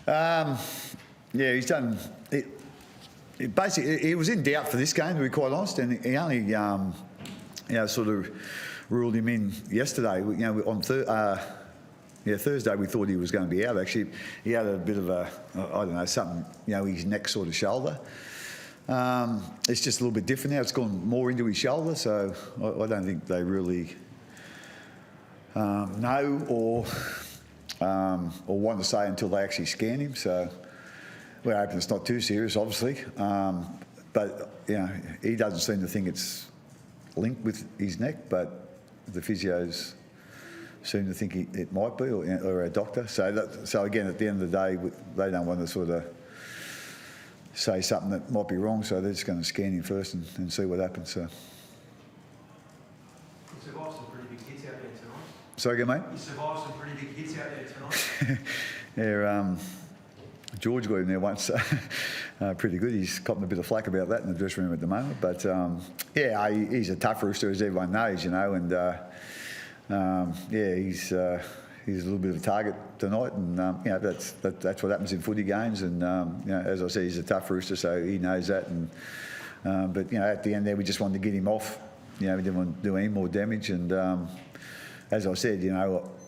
Yeah, he's done. Basically, he was in doubt for this game, to be quite honest, and he only, sort of ruled him in yesterday. On Thursday we thought he was going to be out. Actually, he had a bit of something, his neck sort of shoulder. It's just a little bit different now. It's gone more into his shoulder, so I don't think they really know or want to say until they actually scan him. So we're hoping it's not too serious, obviously. But he doesn't seem to think it's linked with his neck, but the physios seem to think it might be, or a doctor. So again, at the end of the day, they don't want to sort of say something that might be wrong, so they're just going to scan him first and see what happens. So. You survived some pretty big hits out there tonight. Sorry again, mate? You survived some pretty big hits out there tonight. Yeah, George got in there once. Pretty good. He's copping a bit of flack about that in the dressing room at the moment. But, he's a tough rooster, as everyone knows, and, he's a little bit of a target tonight, and that's what happens in footy games. And as I said, he's a tough rooster, so he knows that. And but at the end there, we just wanted to get him off. We didn't want to do any more damage. And as I said,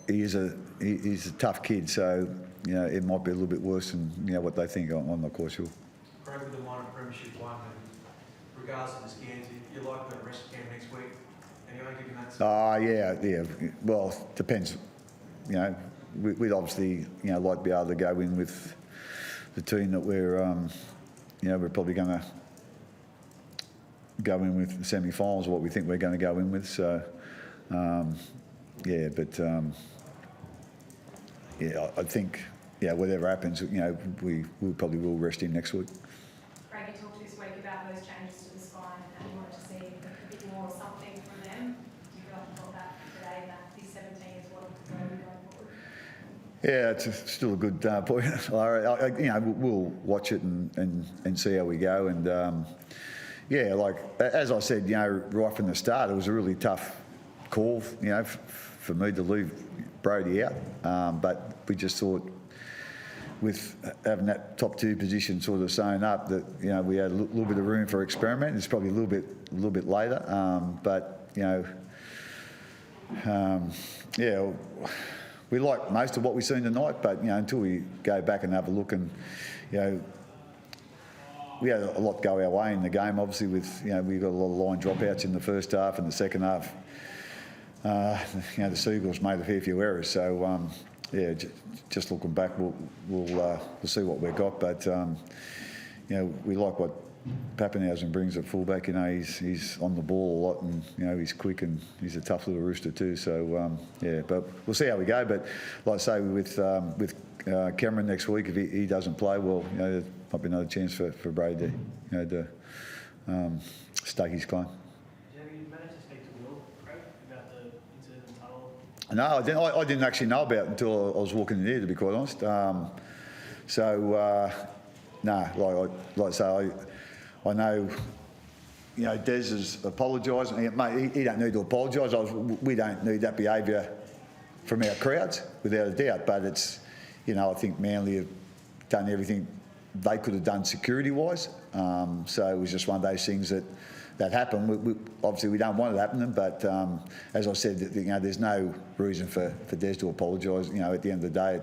he's a tough kid, so it might be a little bit worse than what they think. I'm not quite sure. Craig, with the minor premiership one, and regards to the scans, you like the rest camp next week? Anyway, given that. Yeah. Well, depends. We'd obviously like to be able to go in with the team that we're probably going to go in with the semi-finals, what we think we're going to go in with. So I think whatever happens, we probably will rest him next week. Craig, you talked this week about those changes to the spine and you wanted to see a bit more or something from them. Do you feel like you got that today, that this 17 is what we're going forward? Yeah, it's still a good point. We'll watch it and see how we go. And as I said, right from the start, it was a really tough call, for me to leave Brodie out. But we just thought, with having that top two position sort of sewn up, that we had a little bit of room for experiment. It's probably a little bit later, we like most of what we've seen tonight. But until we go back and have a look, and we had a lot go our way in the game. Obviously, with we got a lot of line dropouts in the first half, and the second half, the Seagulls made a fair few errors. So. Just looking back, we'll see what we've got. But we like what Papenhuyzen brings at fullback. He's on the ball a lot, and he's quick, and he's a tough little rooster too. So but we'll see how we go. But like I say, with Cameron next week, if he doesn't play, well, there might be another chance for Brady to stake his claim. No, I didn't actually know about it until I was walking in here, to be quite honest. Like I say, I know, Des has apologised. Mate, he don't need to apologise. We don't need that behaviour from our crowds, without a doubt. But it's, I think Manly have done everything they could have done security-wise. So it was just one of those things that happened. Obviously, we don't want it happening, but as I said, there's no reason for Des to apologise. At the end of the day,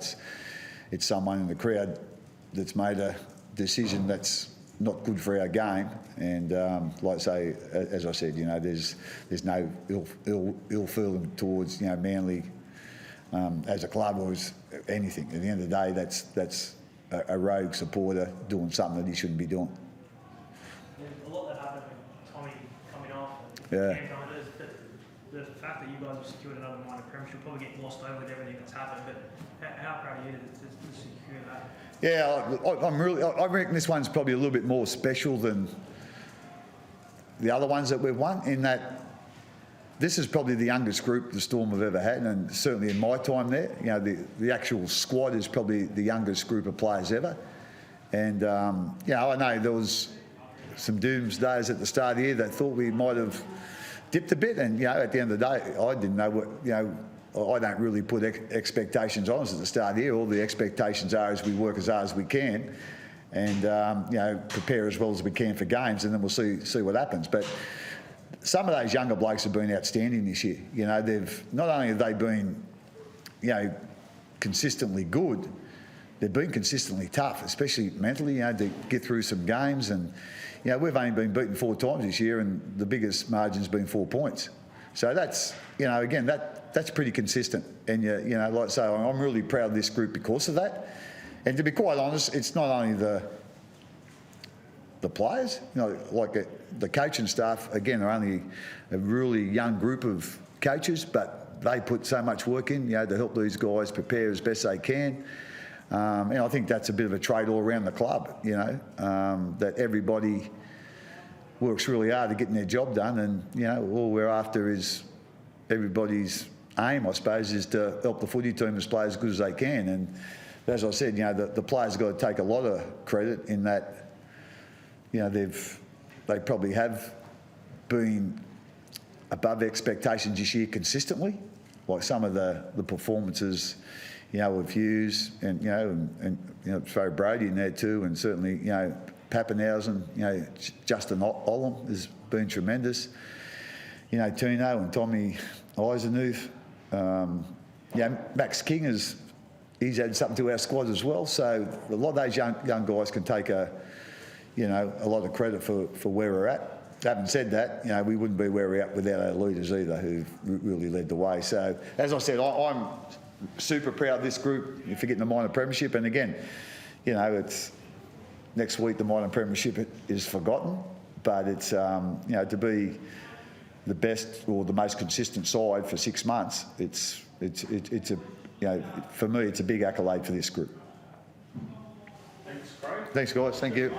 it's someone in the crowd that's made a decision that's not good for our game. And like I say, as I said, there's no ill feeling towards Manly as a club or as anything. At the end of the day, that's a rogue supporter doing something that he shouldn't be doing. A lot that happened with Tommy coming off. Yeah. The fact that you guys have secured another minor premiership will probably get glossed over with everything that's happened. But how proud are you to secure that? Yeah, I reckon this one's probably a little bit more special than the other ones that we've won, in that this is probably the youngest group the Storm have ever had, and certainly in my time there, the actual squad is probably the youngest group of players ever. And I know there was some doomsdays at the start of the year that thought we might have dipped a bit, and at the end of the day, I didn't know I don't really put expectations on us at the start of the year. All the expectations are is we work as hard as we can and, you know, prepare as well as we can for games, and then we'll see what happens. But some of those younger blokes have been outstanding this year. You know, not only have they been, you know, consistently good, they've been consistently tough, especially mentally, you know, to get through some games. And, you know, we've only been beaten 4 times this year, and the biggest margin's been 4 points. So that's, you know, again, that's pretty consistent. And, you know, like I say, I'm really proud of this group because of that. And to be quite honest, it's not only the players, you know, like the coaching staff, again, are only a really young group of coaches, but they put so much work in, you know, to help these guys prepare as best they can. And I think that's a bit of a trade all around the club, you know, that everybody works really hard to getting their job done, and, you know, all we're after is everybody's aim, I suppose, is to help the footy team as play as good as they can. And as I said, you know, the players have got to take a lot of credit in that. You know, they probably have been above expectations this year consistently, like some of the performances, you know, with Hughes and, you know, and you know, throw Brody in there too, and certainly, you know, Pappenhausen, you know, Justin Olam has been tremendous. You know, Tino and Tommy Eisenhuth. Yeah, Max King he's added something to our squad as well. So a lot of those young guys can take a lot of credit for where we're at. Having said that, you know, we wouldn't be where we're at without our leaders either, who've really led the way. So, as I said, I'm super proud of this group. You're forgetting the minor premiership, and again, you know, it's next week the minor premiership is forgotten, but it's you know, to be the best or the most consistent side for 6 months, it's a, you know, for me, it's a big accolade for this group. Thanks, Craig. Thanks, guys. Thank you.